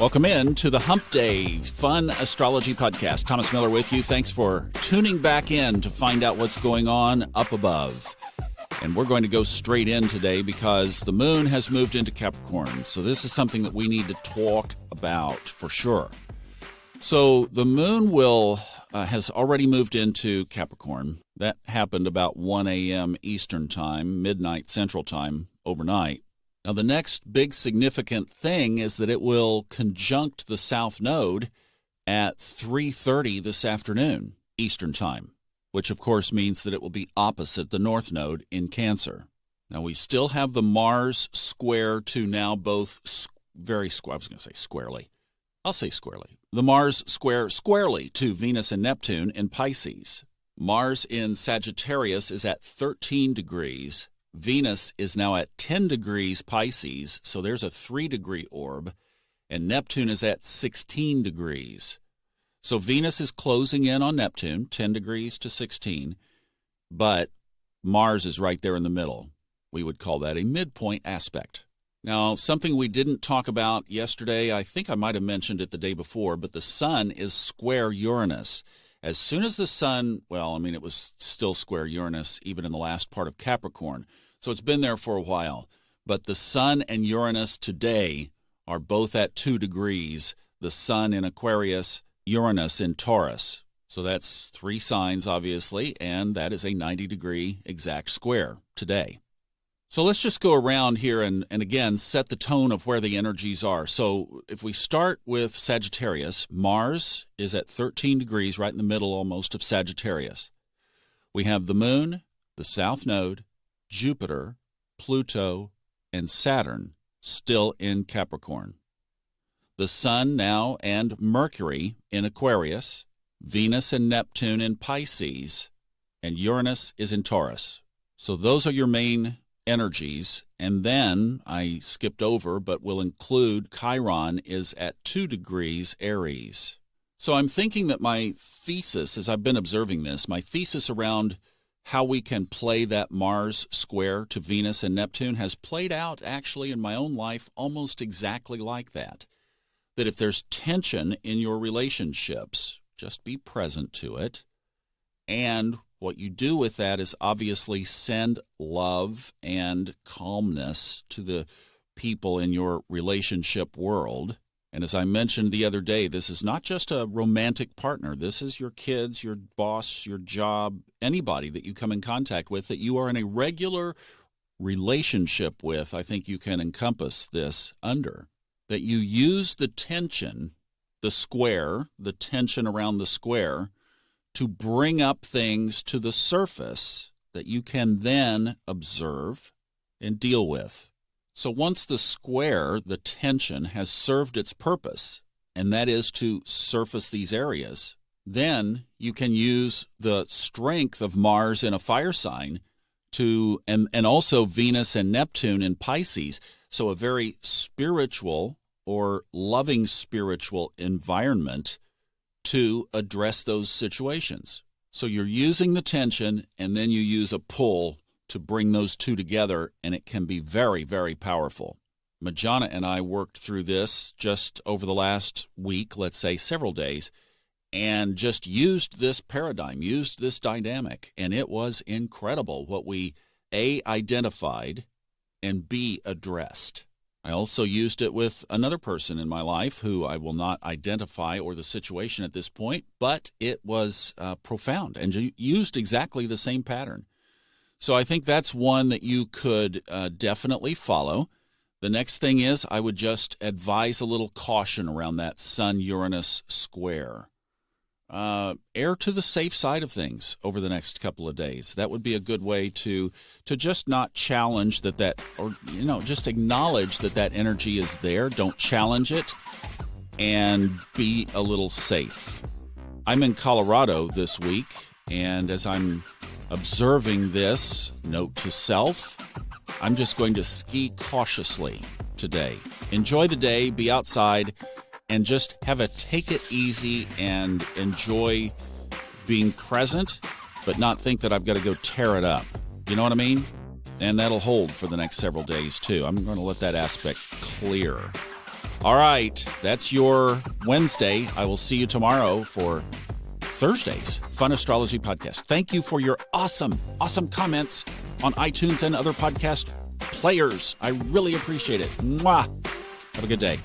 Welcome in to the Hump Day Fun Astrology Podcast. Thomas Miller with you. Thanks for tuning back in to find out what's going on up above. And we're going to go straight in today because the moon has moved into Capricorn. So this is something that we need to talk about for sure. So the moon has already moved into Capricorn. That happened about 1 a.m. Eastern Time, midnight Central Time, overnight. Now, the next big significant thing is that it will conjunct the South Node at 3:30 this afternoon, Eastern Time, which, of course, means that it will be opposite the North Node in Cancer. Now, we still have the Mars square to now both squarely. I'll say squarely. The Mars square squarely to Venus and Neptune in Pisces. Mars in Sagittarius is at 13 degrees. Venus is now at 10 degrees Pisces, so there's a 3-degree orb, and Neptune is at 16 degrees. So Venus is closing in on Neptune, 10 degrees to 16, but Mars is right there in the middle. We would call that a midpoint aspect. Now, something we didn't talk about yesterday, I think I might have mentioned it the day before, but the Sun is square Uranus. As soon as the Sun, it was still square Uranus even in the last part of Capricorn. So it's been there for a while. But the Sun and Uranus today are both at 2 degrees. The Sun in Aquarius, Uranus in Taurus. So that's 3 signs, obviously, and that is a 90-degree exact square today. So let's just go around here and again set the tone of where the energies are. So if we start with Sagittarius, Mars is at 13 degrees, right in the middle almost of Sagittarius. We have the Moon, the South Node, Jupiter, Pluto, and Saturn still in Capricorn. The Sun now and Mercury in Aquarius, Venus and Neptune in Pisces, and Uranus is in Taurus. So those are your main energies, and then I skipped over but will include Chiron is at 2 degrees Aries. So I'm thinking that my thesis, as I've been observing this, my thesis around how we can play that Mars square to Venus and Neptune has played out actually in my own life almost exactly like that. That if there's tension in your relationships, just be present to it, and what you do with that is obviously send love and calmness to the people in your relationship world. And as I mentioned the other day, this is not just a romantic partner. This is your kids, your boss, your job, anybody that you come in contact with that you are in a regular relationship with. I think you can encompass this under. That you use the tension, the square, the tension around the square, to bring up things to the surface that you can then observe and deal with. So once the square, the tension, has served its purpose, and that is to surface these areas, then you can use the strength of Mars in a fire sign and also Venus and Neptune in Pisces, so a very spiritual or loving spiritual environment to address those situations. So you're using the tension, and then you use a pull to bring those two together, and it can be very, very powerful. Majana and I worked through this just over the last week, let's say several days, and just used this paradigm, used this dynamic, and it was incredible what we, A, identified, and B, addressed. I also used it with another person in my life who I will not identify or the situation at this point, but it was profound and used exactly the same pattern. So I think that's one that you could definitely follow. The next thing is I would just advise a little caution around that Sun-Uranus square. Err to the safe side of things over the next couple of days. That would be a good way to just not challenge just acknowledge that energy is there. Don't challenge it and be a little safe. I'm in Colorado this week, and as I'm observing this, note to self, I'm just going to ski cautiously today. Enjoy the day, be outside, and just take it easy and enjoy being present, but not think that I've got to go tear it up. You know what I mean? And that'll hold for the next several days, too. I'm going to let that aspect clear. All right, that's your Wednesday. I will see you tomorrow for Thursday's Fun Astrology Podcast. Thank you for your awesome comments on iTunes and other podcast players. I really appreciate it. Mwah. Have a good day.